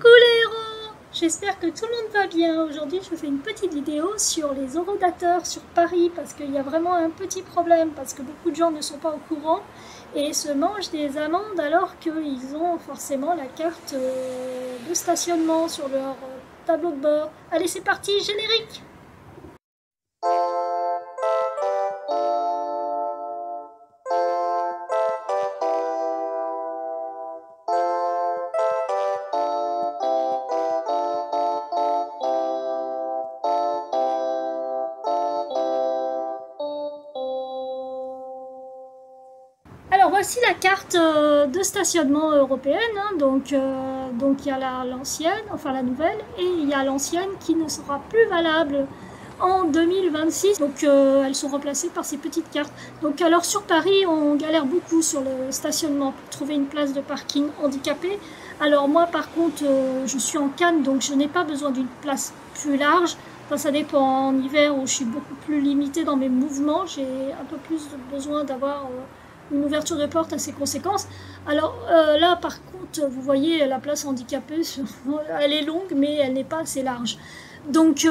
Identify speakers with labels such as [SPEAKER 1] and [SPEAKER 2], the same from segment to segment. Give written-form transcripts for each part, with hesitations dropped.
[SPEAKER 1] Coucou les héros! J'espère que tout le monde va bien. Aujourd'hui, je vous fais une petite vidéo sur les horodateurs sur Paris parce qu'il y a vraiment un petit problème parce que beaucoup de gens ne sont pas au courant et se mangent des amendes alors qu'ils ont forcément la carte de stationnement sur leur tableau de bord. Allez, c'est parti, générique! Alors voici la carte de stationnement européenne, hein. Donc il y a l'ancienne, enfin la nouvelle, et il y a l'ancienne qui ne sera plus valable en 2026. Donc elles sont remplacées par ces petites cartes. Donc alors sur Paris, on galère beaucoup sur le stationnement pour trouver une place de parking handicapée. Alors moi par contre, je suis en Cannes, donc je n'ai pas besoin d'une place plus large. Enfin, ça dépend. En hiver où je suis beaucoup plus limitée dans mes mouvements, j'ai un peu plus besoin d'avoir une ouverture de porte assez conséquente. Alors là, par contre, vous voyez, la place handicapée, elle est longue, mais elle n'est pas assez large. Donc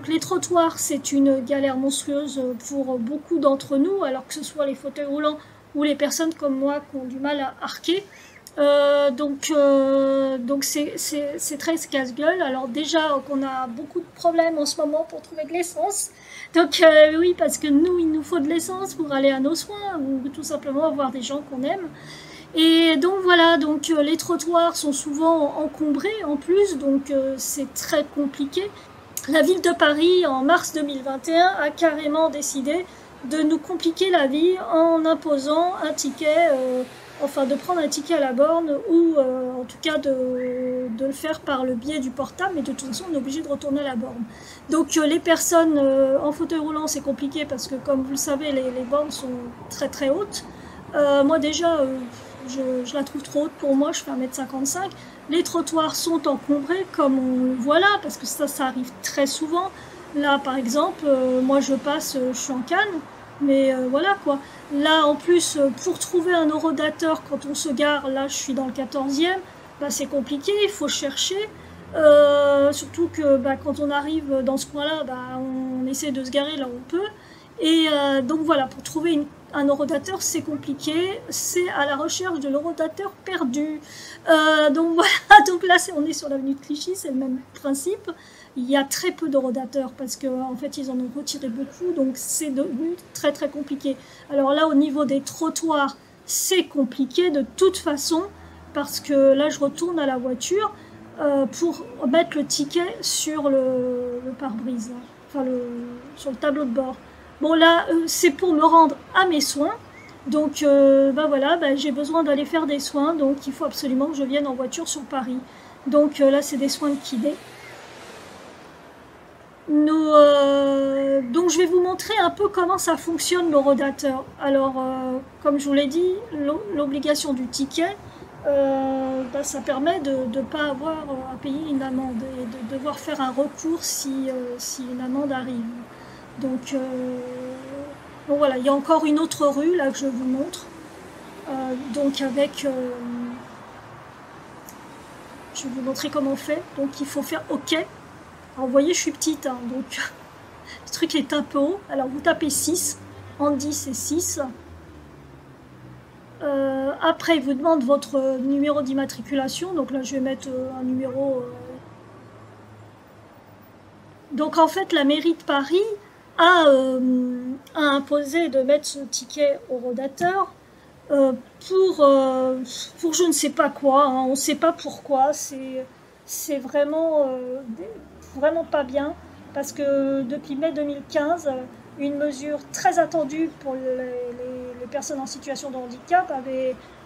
[SPEAKER 1] les trottoirs, c'est une galère monstrueuse pour beaucoup d'entre nous, alors que ce soit les fauteuils roulants ou les personnes comme moi qui ont du mal à arquer. Donc c'est très casse-gueule. Alors déjà qu'on a beaucoup de problèmes en ce moment pour trouver de l'essence. Donc oui, parce que nous, il nous faut de l'essence pour aller à nos soins ou tout simplement voir des gens qu'on aime. Et donc voilà, donc les trottoirs sont souvent encombrés en plus, donc c'est très compliqué. La ville de Paris, en mars 2021, a carrément décidé de nous compliquer la vie en imposant un ticket, enfin de prendre un ticket à la borne ou en tout cas de le faire par le biais du portable, mais de toute façon on est obligé de retourner à la borne. Donc les personnes en fauteuil roulant, c'est compliqué parce que comme vous le savez, les bornes sont très très hautes. Moi déjà, je la trouve trop haute pour moi, je fais 1m55. Les trottoirs sont encombrés comme on le voit là, parce que ça arrive très souvent. Là par exemple, moi je passe, je suis en Cannes, mais voilà quoi. Là en plus, pour trouver un horodateur quand on se gare, là je suis dans le 14e, bah, c'est compliqué, il faut chercher. Surtout que bah, quand on arrive dans ce coin-là, bah, on essaie de se garer là où on peut. Et donc voilà, pour trouver un horodateur, c'est compliqué. C'est à la recherche de l'horodateur perdu. Donc voilà, donc là on est sur l'avenue de Clichy, c'est le même principe. Il y a très peu d'horodateurs parce qu'en fait ils en ont retiré beaucoup, donc c'est devenu très très compliqué. Alors là au niveau des trottoirs, c'est compliqué de toute façon parce que là je retourne à la voiture pour mettre le ticket sur le pare-brise, enfin sur le tableau de bord. Bon là, c'est pour me rendre à mes soins, donc bah voilà, bah, j'ai besoin d'aller faire des soins, donc il faut absolument que je vienne en voiture sur Paris. Donc là, c'est des soins de kiné. Donc je vais vous montrer un peu comment ça fonctionne l'horodateur. Alors, comme je vous l'ai dit, l'obligation du ticket, bah, ça permet de ne pas avoir à payer une amende et de devoir faire un recours si une amende arrive. Donc voilà, il y a encore une autre rue là que je vous montre. Donc avec, je vais vous montrer comment on fait. Donc il faut faire OK. Alors vous voyez, je suis petite, hein, donc le truc est un peu haut. Alors vous tapez 6, Andy c'est 6. Après, il vous demande votre numéro d'immatriculation. Donc là, je vais mettre un numéro. Donc en fait, la mairie de Paris a imposé de mettre ce ticket horodateur pour je ne sais pas quoi, hein, on ne sait pas pourquoi, c'est vraiment, vraiment pas bien, parce que depuis mai 2015, une mesure très attendue pour les personnes en situation de handicap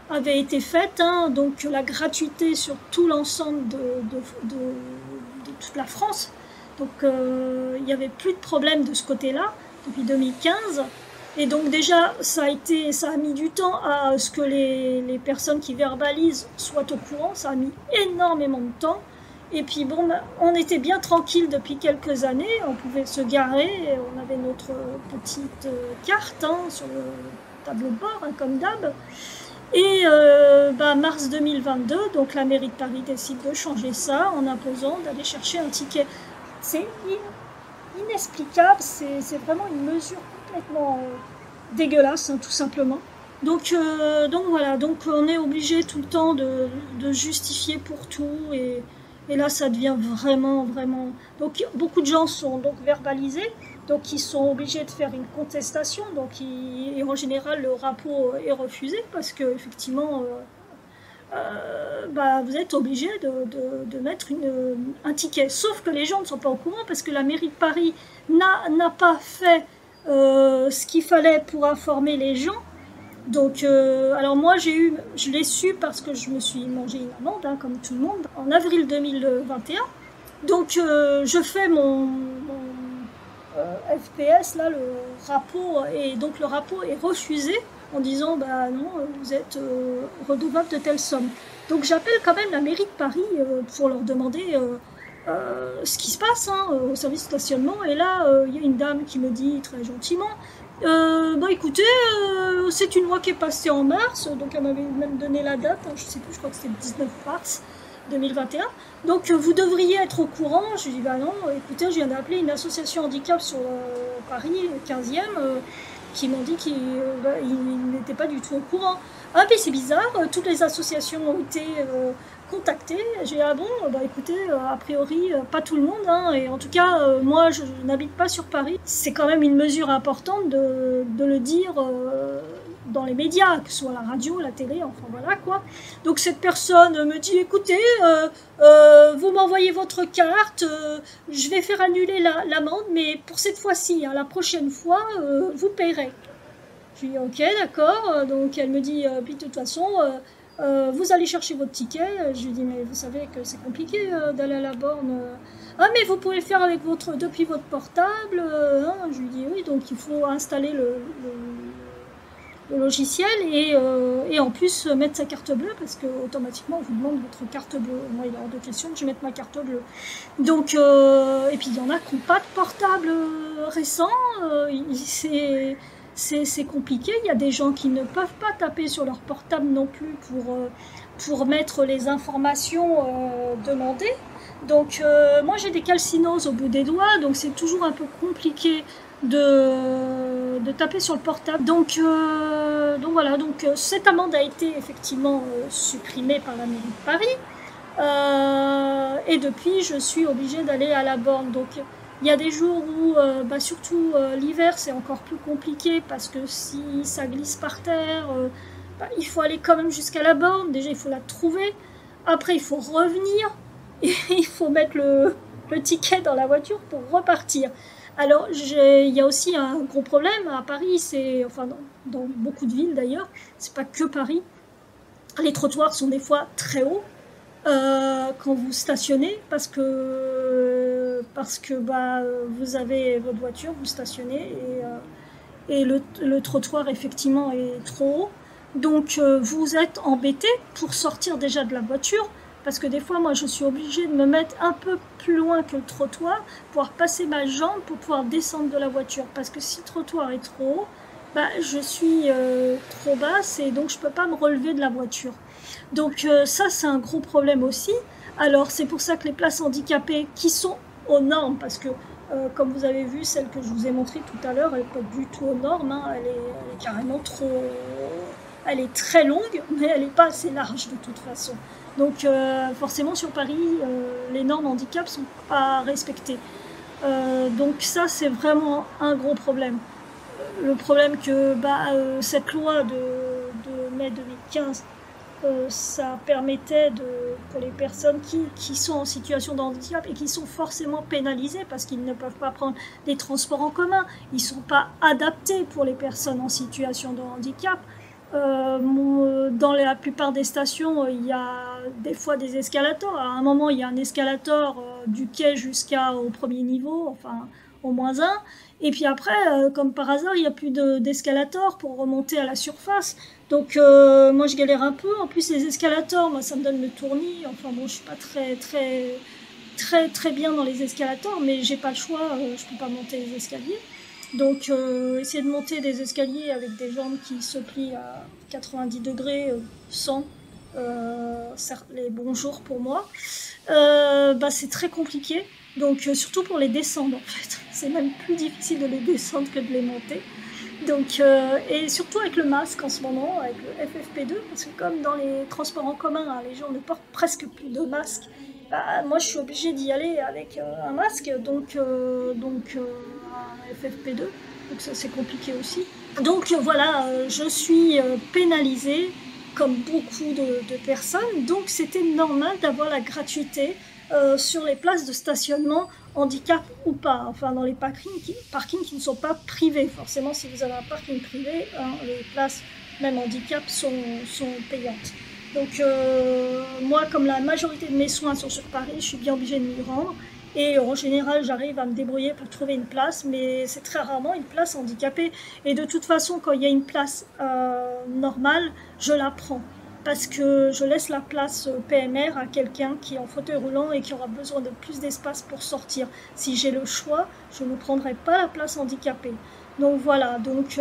[SPEAKER 1] avait été faite, hein, donc la gratuité sur tout l'ensemble de toute la France. Donc il n'y avait plus de problème de ce côté-là depuis 2015. Et donc déjà, ça a mis du temps à ce que les personnes qui verbalisent soient au courant. Ça a mis énormément de temps. Et puis bon, on était bien tranquille depuis quelques années. On pouvait se garer. Et on avait notre petite carte, hein, sur le tableau de bord, hein, comme d'hab. Et mars 2022, donc la mairie de Paris décide de changer ça en imposant d'aller chercher un ticket. C'est inexplicable, c'est vraiment une mesure complètement dégueulasse, hein, tout simplement. Donc voilà, donc on est obligé tout le temps de justifier pour tout et là ça devient vraiment vraiment. Donc beaucoup de gens sont donc verbalisés, donc ils sont obligés de faire une contestation, et en général le rapport est refusé parce que effectivement vous êtes obligé de mettre un ticket. Sauf que les gens ne sont pas au courant parce que la mairie de Paris n'a pas fait ce qu'il fallait pour informer les gens. Donc, alors moi, je l'ai su parce que je me suis mangé une amende, hein, comme tout le monde, en avril 2021. Donc, je fais mon FPS, là, le rapport, et donc le rapport est refusé en disant, bah non, vous êtes redevable de telle somme. Donc, j'appelle quand même la mairie de Paris pour leur demander ce qui se passe hein, au service de stationnement. Et là, il y a une dame qui me dit très gentiment, écoutez, c'est une loi qui est passée en mars, donc elle m'avait même donné la date, hein, je sais plus, je crois que c'était le 19 mars 2021. Donc vous devriez être au courant. Je dis bah non, écoutez, je viens d'appeler une association handicap sur Paris, 15e, qui m'ont dit qu'ils n'étaient pas du tout au courant. Ah mais c'est bizarre, toutes les associations ont été contactées. J'ai dit ah bon, écoutez, a priori pas tout le monde, hein, et en tout cas moi je n'habite pas sur Paris. C'est quand même une mesure importante de le dire dans les médias, que ce soit la radio, la télé, enfin voilà quoi. Donc cette personne me dit écoutez, vous m'envoyez votre carte, je vais faire annuler l'amende, mais pour cette fois-ci, hein, la prochaine fois, vous paierez. Je dis ok d'accord, donc elle me dit puis de toute façon vous allez chercher votre ticket. Je lui dis mais vous savez que c'est compliqué d'aller à la borne. Ah mais vous pouvez le faire avec depuis votre portable. Hein. Je lui dis oui, donc il faut installer le logiciel et en plus mettre sa carte bleue parce que automatiquement on vous demande votre carte bleue. Moi il est hors de question que je mette ma carte bleue. Donc et puis il y en a qui n'ont pas de portable récent. C'est compliqué. Il y a des gens qui ne peuvent pas taper sur leur portable non plus pour mettre les informations demandées. Donc moi j'ai des calcinoses au bout des doigts, donc c'est toujours un peu compliqué de taper sur le portable. Donc voilà, donc cette amende a été effectivement supprimée par la mairie de Paris. Et depuis je suis obligée d'aller à la borne. Donc il y a des jours où, surtout l'hiver, c'est encore plus compliqué parce que si ça glisse par terre, il faut aller quand même jusqu'à la borne. Déjà, il faut la trouver. Après, il faut revenir et il faut mettre le ticket dans la voiture pour repartir. Alors, il y a aussi un gros problème à Paris, enfin dans beaucoup de villes d'ailleurs, c'est pas que Paris. Les trottoirs sont des fois très hauts. Quand vous stationnez parce que vous avez votre voiture, vous stationnez et le trottoir effectivement est trop haut. Donc vous êtes embêté pour sortir déjà de la voiture parce que des fois moi je suis obligée de me mettre un peu plus loin que le trottoir, pouvoir passer ma jambe pour pouvoir descendre de la voiture parce que si le trottoir est trop haut, je suis trop basse et donc je peux pas me relever de la voiture. Donc ça c'est un gros problème aussi. Alors c'est pour ça que les places handicapées qui sont aux normes, parce que comme vous avez vu, celle que je vous ai montrée tout à l'heure, elle n'est pas du tout aux normes, hein, elle est carrément trop... Elle est très longue, mais elle n'est pas assez large de toute façon. Donc forcément sur Paris, les normes handicap ne sont pas respectées. Donc ça c'est vraiment un gros problème. Le problème que cette loi de mai 2015, ça permettait pour les personnes qui sont en situation de handicap et qui sont forcément pénalisées parce qu'ils ne peuvent pas prendre des transports en commun, ils ne sont pas adaptés pour les personnes en situation de handicap. Dans la plupart des stations, il y a des fois des escalators. À un moment, il y a un escalator du quai jusqu'au premier niveau, enfin au moins un. Et puis après, comme par hasard, il n'y a plus d'escalator pour remonter à la surface. Donc moi je galère un peu. En plus les escalators, moi ça me donne le tournis. Enfin bon, je suis pas très bien dans les escalators, mais j'ai pas le choix. Je peux pas monter les escaliers. Donc essayer de monter des escaliers avec des jambes qui se plient à 90 degrés sans les bons jours pour moi, c'est très compliqué. Donc surtout pour les descendre en fait. C'est même plus difficile de les descendre que de les monter. Donc, et surtout avec le masque en ce moment, avec le FFP2, parce que comme dans les transports en commun, hein, les gens ne portent presque plus de masque, moi je suis obligée d'y aller avec un masque, donc un FFP2, donc ça c'est compliqué aussi. Donc voilà, je suis pénalisée comme beaucoup de personnes, donc c'était normal d'avoir la gratuité sur les places de stationnement handicap ou pas, enfin dans les parkings qui ne sont pas privés. Forcément, si vous avez un parking privé, hein, les places, même handicap, sont payantes. Donc moi, comme la majorité de mes soins sont sur Paris, je suis bien obligée de m'y rendre. Et en général, j'arrive à me débrouiller pour trouver une place, mais c'est très rarement une place handicapée. Et de toute façon, quand il y a une place normale, je la prends. Parce que je laisse la place PMR à quelqu'un qui est en fauteuil roulant et qui aura besoin de plus d'espace pour sortir. Si j'ai le choix, je ne prendrai pas la place handicapée. Donc voilà, donc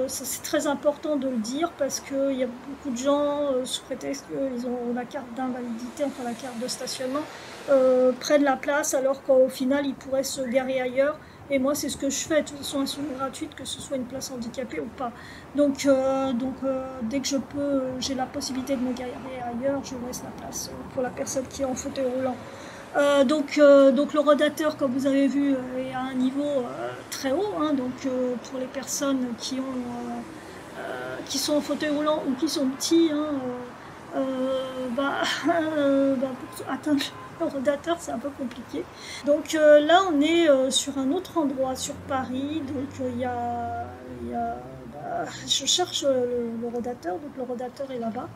[SPEAKER 1] ça c'est très important de le dire parce qu'il y a beaucoup de gens, sous prétexte qu'ils ont la carte d'invalidité, enfin la carte de stationnement, prennent la place alors qu'au final ils pourraient se garer ailleurs. Et moi c'est ce que je fais, de toute façon elles sont gratuites, que ce soit une place handicapée ou pas. Donc dès que je peux, j'ai la possibilité de me garer ailleurs, je laisse la place pour la personne qui est en fauteuil roulant. Donc le rodateur, comme vous avez vu, est à un niveau très haut. Hein, donc pour les personnes qui sont en fauteuil roulant ou qui sont petits, hein, pour atteindre le rodateur, c'est un peu compliqué. Donc là, on est sur un autre endroit sur Paris. Donc je cherche le rodateur. Donc le rodateur est là-bas.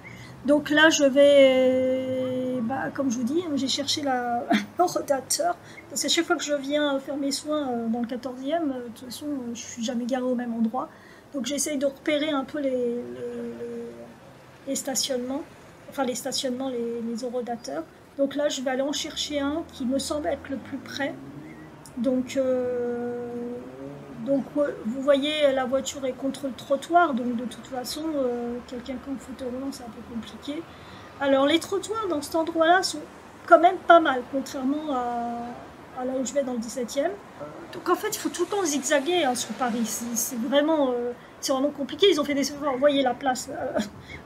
[SPEAKER 1] Donc là, je vais, comme je vous dis, j'ai cherché le rodateur. Parce qu'à chaque fois que je viens faire mes soins dans le 14e, de toute façon, je ne suis jamais garée au même endroit. Donc j'essaye de repérer un peu les stationnements, enfin les stationnements, les horodateurs. Donc là, je vais aller en chercher un qui me semble être le plus près. Donc vous voyez, la voiture est contre le trottoir, donc de toute façon, quelqu'un qui est en fauteuil roulant, c'est un peu compliqué. Alors les trottoirs dans cet endroit-là sont quand même pas mal, contrairement à là où je vais dans le 17e. Donc en fait, il faut tout le temps zigzaguer hein, sur Paris, c'est vraiment compliqué. Ils ont fait des... Vous voyez la place.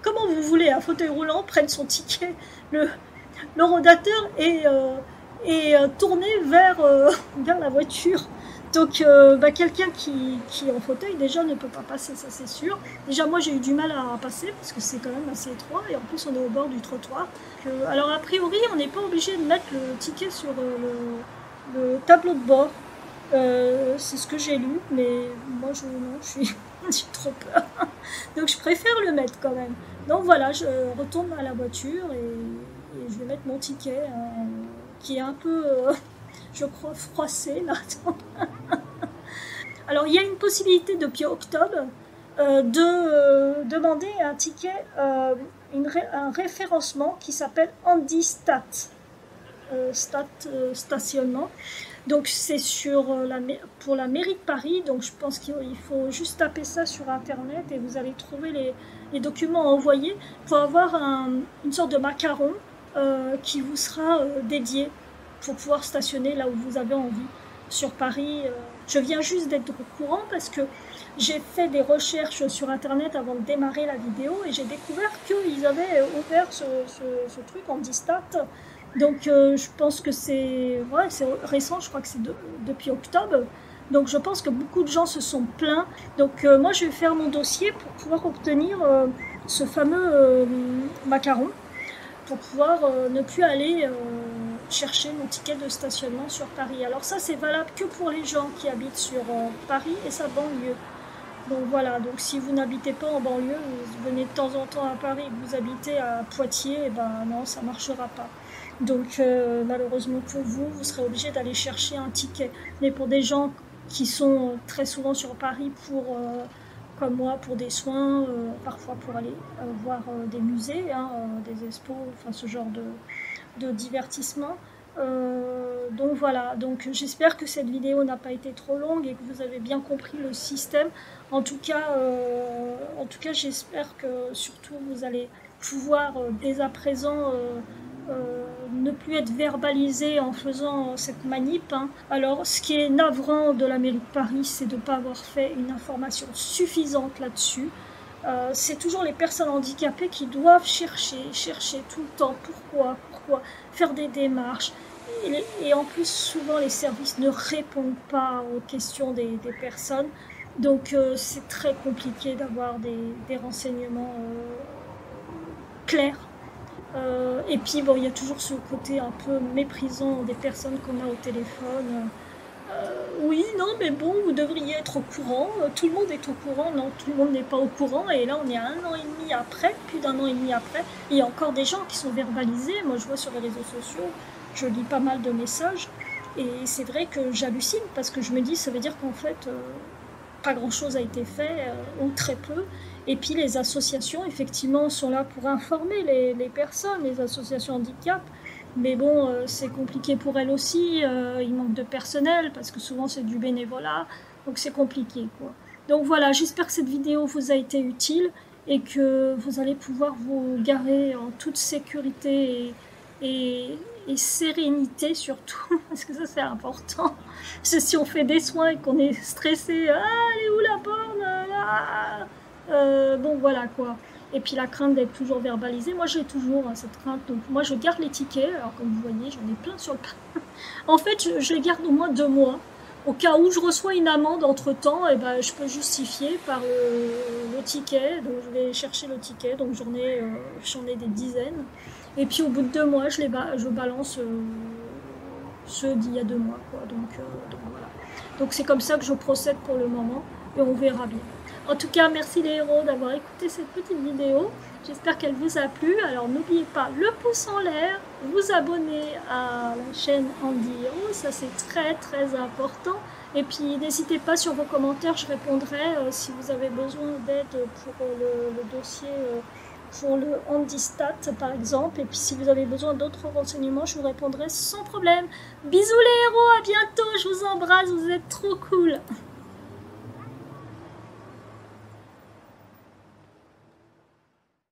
[SPEAKER 1] Comment vous voulez un fauteuil roulant prenne son ticket, le rodateur et tourner vers la voiture. Donc quelqu'un qui est en fauteuil déjà ne peut pas passer, ça c'est sûr. Déjà moi j'ai eu du mal à passer parce que c'est quand même assez étroit et en plus on est au bord du trottoir. Alors a priori on n'est pas obligé de mettre le ticket sur le tableau de bord. C'est ce que j'ai lu, mais moi j'ai trop peur. Donc je préfère le mettre quand même. Donc voilà, je retourne à la voiture et je vais mettre mon ticket qui est un peu... je crois froissé là. Alors il y a une possibilité depuis octobre de demander un ticket, un référencement qui s'appelle Handistat, stationnement. Donc c'est pour la mairie de Paris, donc je pense qu'il faut juste taper ça sur internet et vous allez trouver les documents à envoyer pour avoir une sorte de macaron qui vous sera dédié pour pouvoir stationner là où vous avez envie. Sur Paris, je viens juste d'être au courant parce que j'ai fait des recherches sur internet avant de démarrer la vidéo et j'ai découvert qu'ils avaient ouvert ce truc en Handistat. Donc je pense que c'est récent, je crois que c'est depuis octobre. Donc je pense que beaucoup de gens se sont plaints. Donc moi je vais faire mon dossier pour pouvoir obtenir ce fameux macaron, pour pouvoir ne plus aller chercher mon ticket de stationnement sur Paris. Alors ça c'est valable que pour les gens qui habitent sur Paris et sa banlieue. Donc voilà, donc si vous n'habitez pas en banlieue, vous venez de temps en temps à Paris, vous habitez à Poitiers, et ben non, ça ne marchera pas. Donc malheureusement pour vous, vous serez obligé d'aller chercher un ticket. Mais pour des gens qui sont très souvent sur Paris comme moi, pour des soins, parfois pour aller voir des musées, hein, des expos, enfin ce genre de divertissement, Donc voilà, donc j'espère que cette vidéo n'a pas été trop longue et que vous avez bien compris le système. En tout cas, j'espère que surtout vous allez pouvoir dès à présent ne plus être verbalisé en faisant cette manip. Hein. Alors, ce qui est navrant de la mairie de Paris, c'est de ne pas avoir fait une information suffisante là-dessus. C'est toujours les personnes handicapées qui doivent chercher tout le temps pourquoi, faire des démarches. Et en plus, souvent, les services ne répondent pas aux questions des personnes. Donc, c'est très compliqué d'avoir des renseignements clairs. Et puis, bon, il y a toujours ce côté un peu méprisant des personnes qu'on a au téléphone. Oui, non, mais bon, vous devriez être au courant. Tout le monde est au courant. Non, tout le monde n'est pas au courant. Et là, on est à 1 an et demi après, plus d'1 an et demi après. Il y a encore des gens qui sont verbalisés. Moi, je vois sur les réseaux sociaux, je lis pas mal de messages. Et c'est vrai que j'hallucine parce que je me dis, ça veut dire qu'en fait, pas grand-chose a été fait, ou très peu. Et puis les associations, effectivement, sont là pour informer les personnes, les associations handicap. Mais bon, c'est compliqué pour elles aussi, il manque de personnel, parce que souvent c'est du bénévolat, donc c'est compliqué, quoi. Donc voilà, j'espère que cette vidéo vous a été utile, et que vous allez pouvoir vous garer en toute sécurité et sérénité surtout, parce que ça c'est important. Parce que si on fait des soins et qu'on est stressé, ah, elle est où la borne, bon voilà quoi. Et puis la crainte d'être toujours verbalisée, moi j'ai toujours cette crainte, donc moi je garde les tickets, alors comme vous voyez j'en ai plein sur le en fait je les garde au moins 2 mois, au cas où je reçois une amende entre temps, et ben je peux justifier par le ticket, donc je vais chercher le ticket, donc j'en ai des dizaines, et puis au bout de 2 mois je balance ceux d'il y a 2 mois, quoi. Donc voilà. Donc c'est comme ça que je procède pour le moment, et on verra bien. En tout cas, merci les héros d'avoir écouté cette petite vidéo. J'espère qu'elle vous a plu. Alors n'oubliez pas le pouce en l'air, vous abonner à la chaîne Andy Hero, ça c'est très très important. Et puis n'hésitez pas sur vos commentaires, je répondrai si vous avez besoin d'aide pour le dossier pour le handistat par exemple. Et puis si vous avez besoin d'autres renseignements, je vous répondrai sans problème. Bisous les héros, à bientôt, je vous embrasse, vous êtes trop cool.